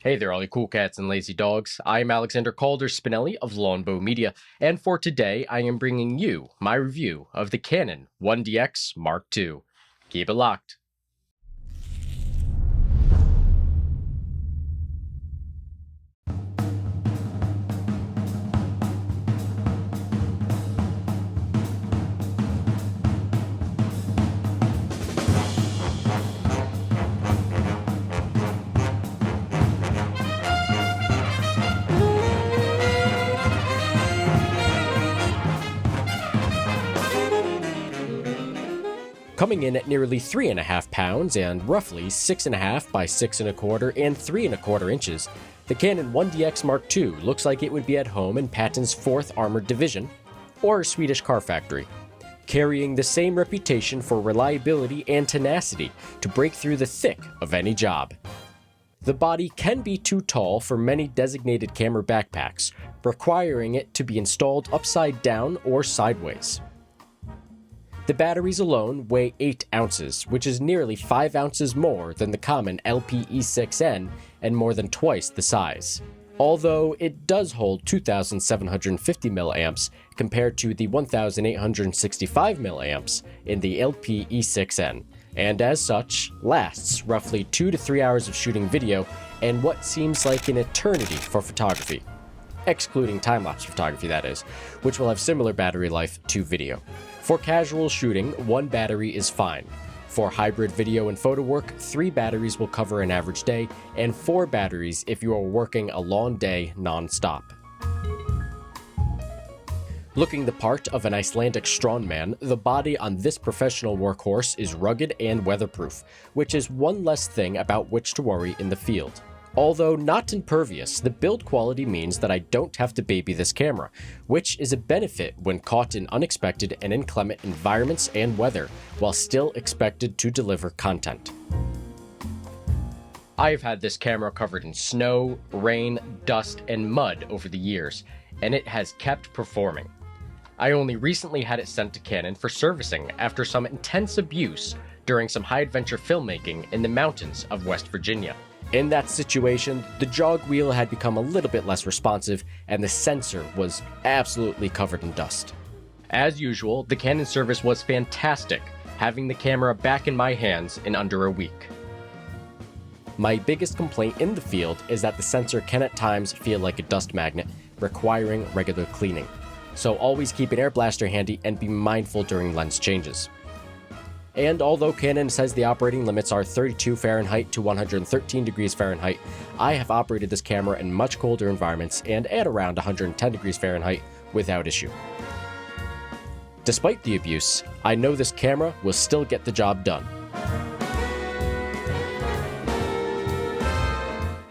Hey there, all you cool cats and lazy dogs. I am Alexander Calder Spinelli of Longbow Media, and for today I am bringing you my review of the Canon 1DX Mark II. Keep it locked. Coming in at nearly 3.5 pounds and roughly 6.5 by 6.25 and 3.25 inches, the Canon 1DX Mark II looks like it would be at home in Patton's 4th Armored Division, or a Swedish car factory, carrying the same reputation for reliability and tenacity to break through the thick of any job. The body can be too tall for many designated camera backpacks, requiring it to be installed upside down or sideways. The batteries alone weigh 8 ounces, which is nearly 5 ounces more than the common LPE6N and more than twice the size. Although it does hold 2,750 mAh compared to the 1,865 mAh in the LPE6N, and as such, lasts roughly 2 to 3 hours of shooting video and what seems like an eternity for photography. Excluding time-lapse photography, that is, which will have similar battery life to video. For casual shooting, 1 battery is fine. For hybrid video and photo work, 3 batteries will cover an average day, and 4 batteries if you are working a long day non-stop. Looking the part of an Icelandic strongman, the body on this professional workhorse is rugged and weatherproof, which is one less thing about which to worry in the field. Although not impervious, the build quality means that I don't have to baby this camera, which is a benefit when caught in unexpected and inclement environments and weather, while still expected to deliver content. I've had this camera covered in snow, rain, dust, and mud over the years, and it has kept performing. I only recently had it sent to Canon for servicing after some intense abuse during some high-adventure filmmaking in the mountains of West Virginia. In that situation, the jog wheel had become a little bit less responsive, and the sensor was absolutely covered in dust. As usual, the Canon Service was fantastic, having the camera back in my hands in under a week. My biggest complaint in the field is that the sensor can at times feel like a dust magnet, requiring regular cleaning. So always keep an air blaster handy and be mindful during lens changes. And although Canon says the operating limits are 32 Fahrenheit to 113 degrees Fahrenheit, I have operated this camera in much colder environments and at around 110 degrees Fahrenheit without issue. Despite the abuse, I know this camera will still get the job done.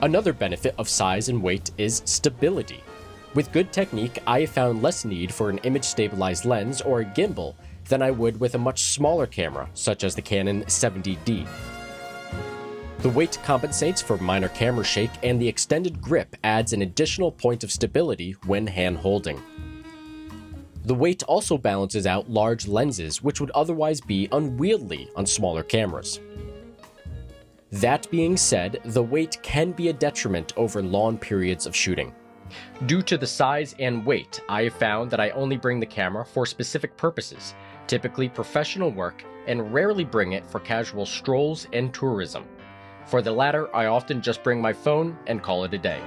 Another benefit of size and weight is stability. With good technique, I have found less need for an image-stabilized lens or a gimbal than I would with a much smaller camera, such as the Canon 70D. The weight compensates for minor camera shake, and the extended grip adds an additional point of stability when hand-holding. The weight also balances out large lenses, which would otherwise be unwieldy on smaller cameras. That being said, the weight can be a detriment over long periods of shooting. Due to the size and weight, I have found that I only bring the camera for specific purposes, typically professional work, and rarely bring it for casual strolls and tourism. For the latter, I often just bring my phone and call it a day.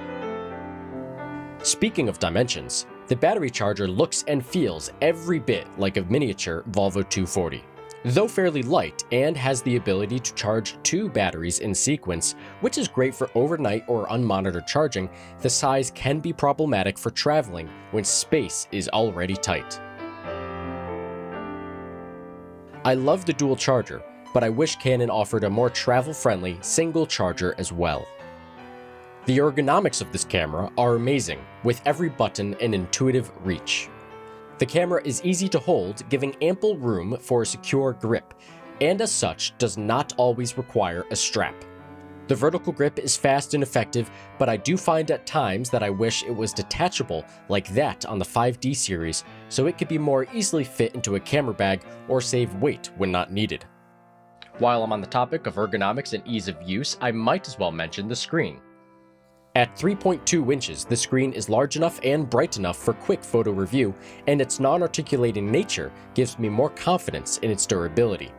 Speaking of dimensions, the battery charger looks and feels every bit like a miniature Volvo 240. Though fairly light and has the ability to charge 2 batteries in sequence, which is great for overnight or unmonitored charging, the size can be problematic for traveling when space is already tight. I love the dual charger, but I wish Canon offered a more travel-friendly single charger as well. The ergonomics of this camera are amazing, with every button an intuitive reach. The camera is easy to hold, giving ample room for a secure grip, and as such does not always require a strap. The vertical grip is fast and effective, but I do find at times that I wish it was detachable like that on the 5D series, so it could be more easily fit into a camera bag or save weight when not needed. While I'm on the topic of ergonomics and ease of use, I might as well mention the screen. At 3.2 inches, the screen is large enough and bright enough for quick photo review, and its non-articulating nature gives me more confidence in its durability.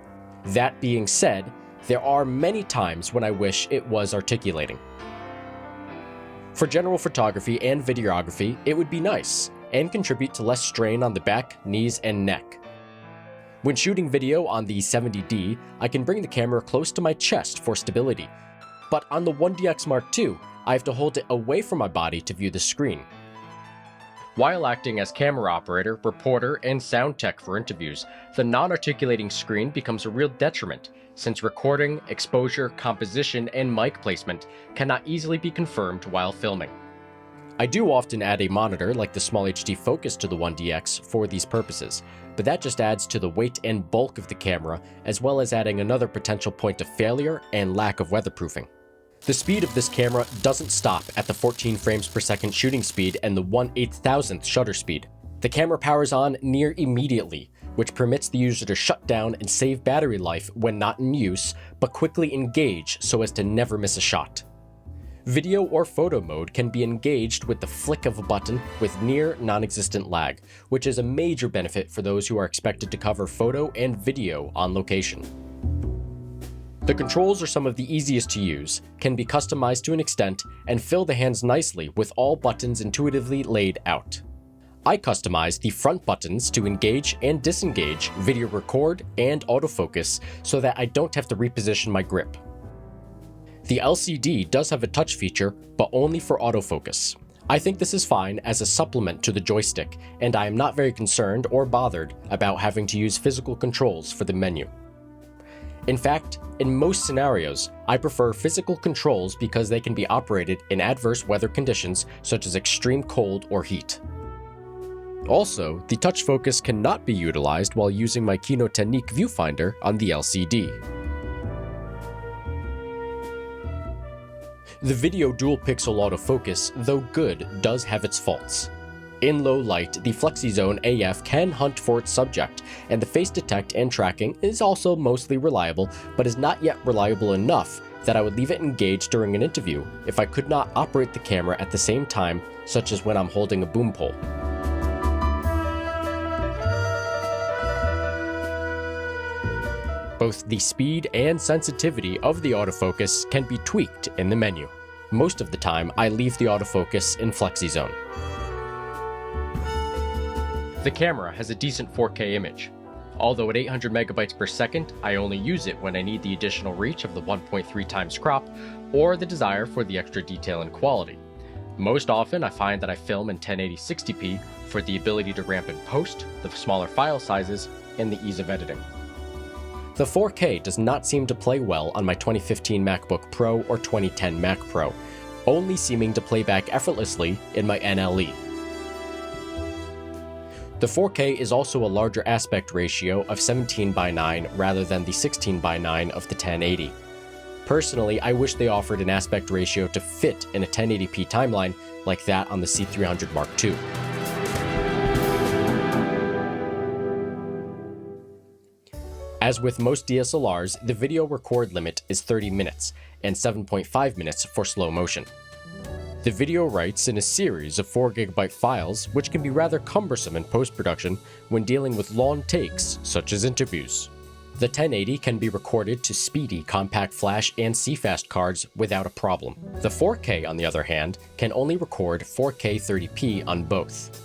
That being said, there are many times when I wish it was articulating. For general photography and videography, it would be nice, and contribute to less strain on the back, knees, and neck. When shooting video on the 70D, I can bring the camera close to my chest for stability, but on the 1DX Mark II, I have to hold it away from my body to view the screen. While acting as camera operator, reporter, and sound tech for interviews, the non-articulating screen becomes a real detriment, since recording, exposure, composition, and mic placement cannot easily be confirmed while filming. I do often add a monitor like the Small HD Focus to the 1DX for these purposes, but that just adds to the weight and bulk of the camera, as well as adding another potential point of failure and lack of weatherproofing. The speed of this camera doesn't stop at the 14 frames per second shooting speed and the 1/8000th shutter speed. The camera powers on near immediately, which permits the user to shut down and save battery life when not in use, but quickly engage so as to never miss a shot. Video or photo mode can be engaged with the flick of a button with near non-existent lag, which is a major benefit for those who are expected to cover photo and video on location. The controls are some of the easiest to use, can be customized to an extent, and fill the hands nicely with all buttons intuitively laid out. I customize the front buttons to engage and disengage, video record, and autofocus so that I don't have to reposition my grip. The LCD does have a touch feature, but only for autofocus. I think this is fine as a supplement to the joystick, and I am not very concerned or bothered about having to use physical controls for the menu. In fact, in most scenarios, I prefer physical controls because they can be operated in adverse weather conditions such as extreme cold or heat. Also, the touch focus cannot be utilized while using my Audio-Technica viewfinder on the LCD. The video dual-pixel autofocus, though good, does have its faults. In low light, the FlexiZone AF can hunt for its subject, and the face detect and tracking is also mostly reliable, but is not yet reliable enough that I would leave it engaged during an interview if I could not operate the camera at the same time, such as when I'm holding a boom pole. Both the speed and sensitivity of the autofocus can be tweaked in the menu. Most of the time, I leave the autofocus in FlexiZone. The camera has a decent 4K image. Although at 800 megabytes per second, I only use it when I need the additional reach of the 1.3 times crop or the desire for the extra detail and quality. Most often, I find that I film in 1080 60p for the ability to ramp in post, the smaller file sizes, and the ease of editing. The 4K does not seem to play well on my 2015 MacBook Pro or 2010 Mac Pro, only seeming to play back effortlessly in my NLE. The 4K is also a larger aspect ratio of 17:9 rather than the 16:9 of the 1080. Personally, I wish they offered an aspect ratio to fit in a 1080p timeline like that on the C300 Mark II. As with most DSLRs, the video record limit is 30 minutes and 7.5 minutes for slow motion. The video writes in a series of 4GB files, which can be rather cumbersome in post-production when dealing with long takes, such as interviews. The 1080 can be recorded to speedy compact flash and CFast cards without a problem. The 4K, on the other hand, can only record 4K 30p on both.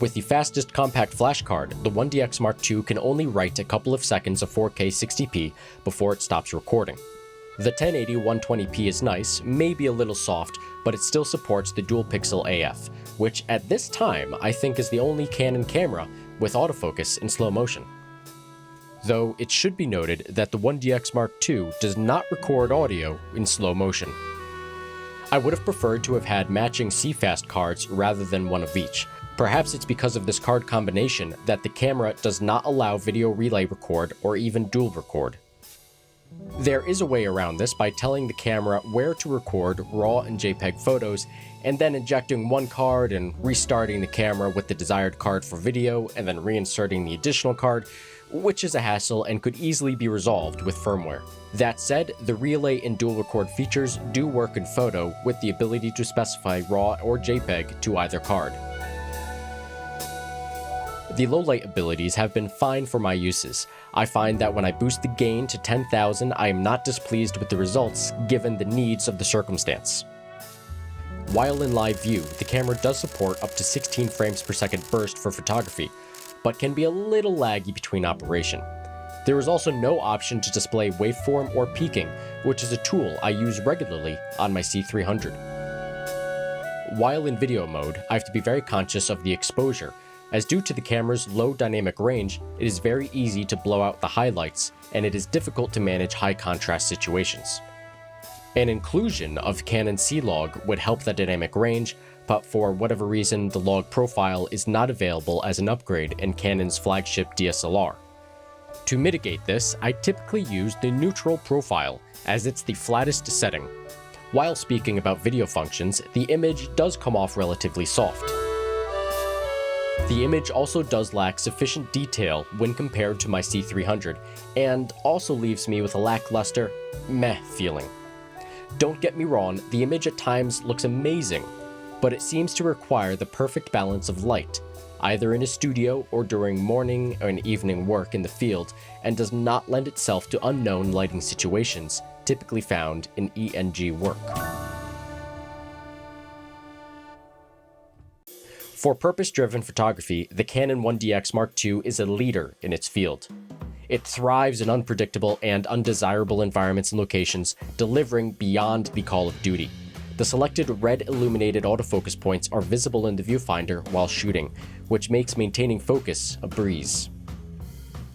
With the fastest compact flash card, the 1DX Mark II can only write a couple of seconds of 4K 60p before it stops recording. The 1080 120p is nice, maybe a little soft, but it still supports the dual pixel AF, which at this time I think is the only Canon camera with autofocus in slow motion. Though it should be noted that the 1DX Mark II does not record audio in slow motion. I would have preferred to have had matching CFast cards rather than one of each. Perhaps it's because of this card combination that the camera does not allow video relay record or even dual record. There is a way around this by telling the camera where to record RAW and JPEG photos, and then injecting one card and restarting the camera with the desired card for video, and then reinserting the additional card, which is a hassle and could easily be resolved with firmware. That said, the relay and dual record features do work in photo with the ability to specify RAW or JPEG to either card. The low light abilities have been fine for my uses. I find that when I boost the gain to 10,000, I am not displeased with the results given the needs of the circumstance. While in live view, the camera does support up to 16 frames per second burst for photography, but can be a little laggy between operation. There is also no option to display waveform or peaking, which is a tool I use regularly on my C300. While in video mode, I have to be very conscious of the exposure, as due to the camera's low dynamic range, it is very easy to blow out the highlights, and it is difficult to manage high contrast situations. An inclusion of Canon C-Log would help the dynamic range, but for whatever reason the log profile is not available as an upgrade in Canon's flagship DSLR. To mitigate this, I typically use the neutral profile, as it's the flattest setting. While speaking about video functions, the image does come off relatively soft. The image also does lack sufficient detail when compared to my C300, and also leaves me with a lackluster, meh feeling. Don't get me wrong, the image at times looks amazing, but it seems to require the perfect balance of light, either in a studio or during morning and evening work in the field, and does not lend itself to unknown lighting situations typically found in ENG work. For purpose-driven photography, the Canon 1DX Mark II is a leader in its field. It thrives in unpredictable and undesirable environments and locations, delivering beyond the call of duty. The selected red illuminated autofocus points are visible in the viewfinder while shooting, which makes maintaining focus a breeze.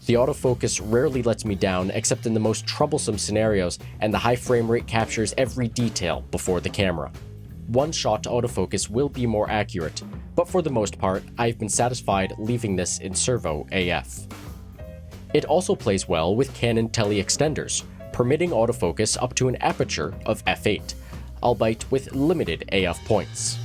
The autofocus rarely lets me down except in the most troublesome scenarios, and the high frame rate captures every detail before the camera. One-shot autofocus will be more accurate, but for the most part, I've been satisfied leaving this in servo AF. It also plays well with Canon tele-extenders, permitting autofocus up to an aperture of f8, albeit with limited AF points.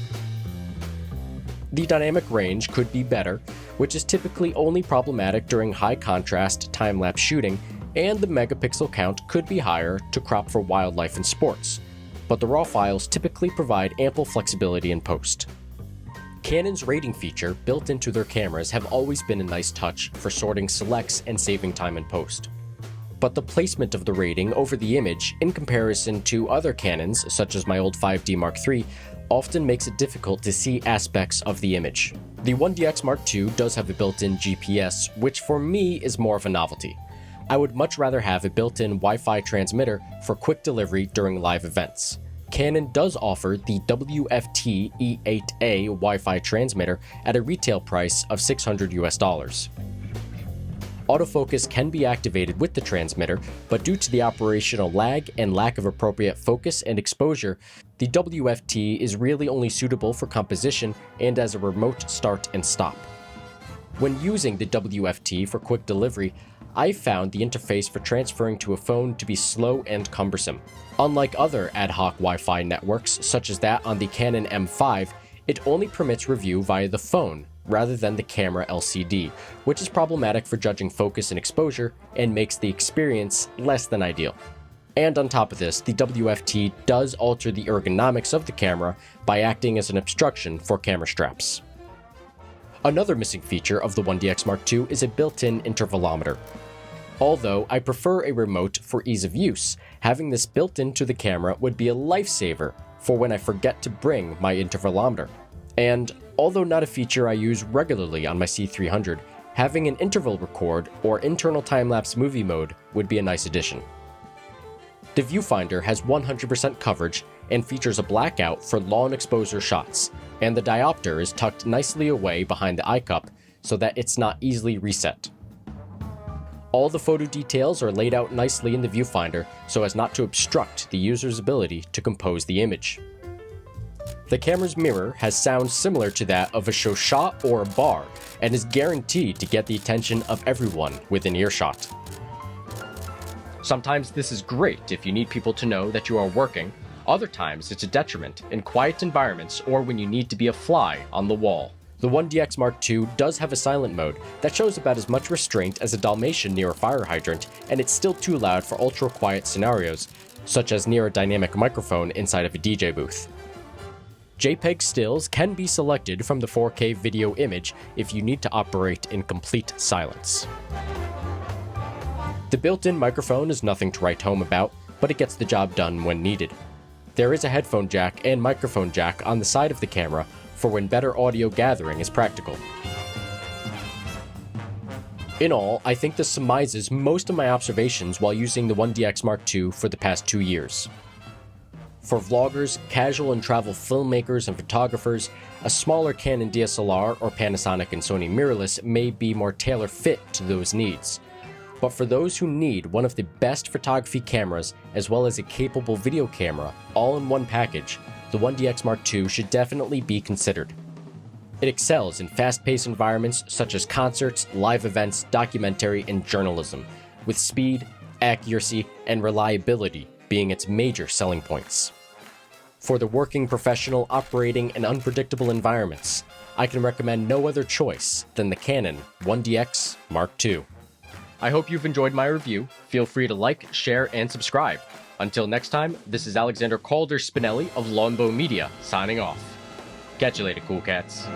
The dynamic range could be better, which is typically only problematic during high-contrast time-lapse shooting, and the megapixel count could be higher to crop for wildlife and sports, but the RAW files typically provide ample flexibility in post. Canon's rating feature built into their cameras have always been a nice touch for sorting selects and saving time in post. But the placement of the rating over the image in comparison to other Canons, such as my old 5D Mark III, often makes it difficult to see aspects of the image. The 1DX Mark II does have a built-in GPS, which for me is more of a novelty. I would much rather have a built-in Wi-Fi transmitter for quick delivery during live events. Canon does offer the WFT E8A Wi-Fi transmitter at a retail price of $600 US. Autofocus can be activated with the transmitter, but due to the operational lag and lack of appropriate focus and exposure, the WFT is really only suitable for composition and as a remote start and stop. When using the WFT for quick delivery, I found the interface for transferring to a phone to be slow and cumbersome. Unlike other ad hoc Wi-Fi networks, such as that on the Canon M5, it only permits review via the phone rather than the camera LCD, which is problematic for judging focus and exposure and makes the experience less than ideal. And on top of this, the WFT does alter the ergonomics of the camera by acting as an obstruction for camera straps. Another missing feature of the 1DX Mark II is a built-in intervalometer. Although I prefer a remote for ease of use, having this built into the camera would be a lifesaver for when I forget to bring my intervalometer. And although not a feature I use regularly on my C300, having an interval record or internal time-lapse movie mode would be a nice addition. The Viewfinder has 100% coverage and features a blackout for long exposure shots, and the diopter is tucked nicely away behind the eye cup so that it's not easily reset. All the photo details are laid out nicely in the Viewfinder so as not to obstruct the user's ability to compose the image. The camera's mirror has sound similar to that of a shot or a bar, and is guaranteed to get the attention of everyone within earshot. Sometimes this is great if you need people to know that you are working, other times it's a detriment in quiet environments or when you need to be a fly on the wall. The 1DX Mark II does have a silent mode that shows about as much restraint as a Dalmatian near a fire hydrant, and it's still too loud for ultra-quiet scenarios, such as near a dynamic microphone inside of a DJ booth. JPEG stills can be selected from the 4K video image if you need to operate in complete silence. The built-in microphone is nothing to write home about, but it gets the job done when needed. There is a headphone jack and microphone jack on the side of the camera for when better audio gathering is practical. In all, I think this summarizes most of my observations while using the 1DX Mark II for the past 2 years. For vloggers, casual and travel filmmakers and photographers, a smaller Canon DSLR or Panasonic and Sony mirrorless may be more tailor-fit to those needs. But for those who need one of the best photography cameras as well as a capable video camera all in one package, the 1DX Mark II should definitely be considered. It excels in fast-paced environments such as concerts, live events, documentary, and journalism, with speed, accuracy, and reliability being its major selling points. For the working professional operating in unpredictable environments, I can recommend no other choice than the Canon 1DX Mark II. I hope you've enjoyed my review. Feel free to like, share, and subscribe. Until next time, this is Alexander Calder Spinelli of Longbow Media, signing off. Catch you later, cool cats.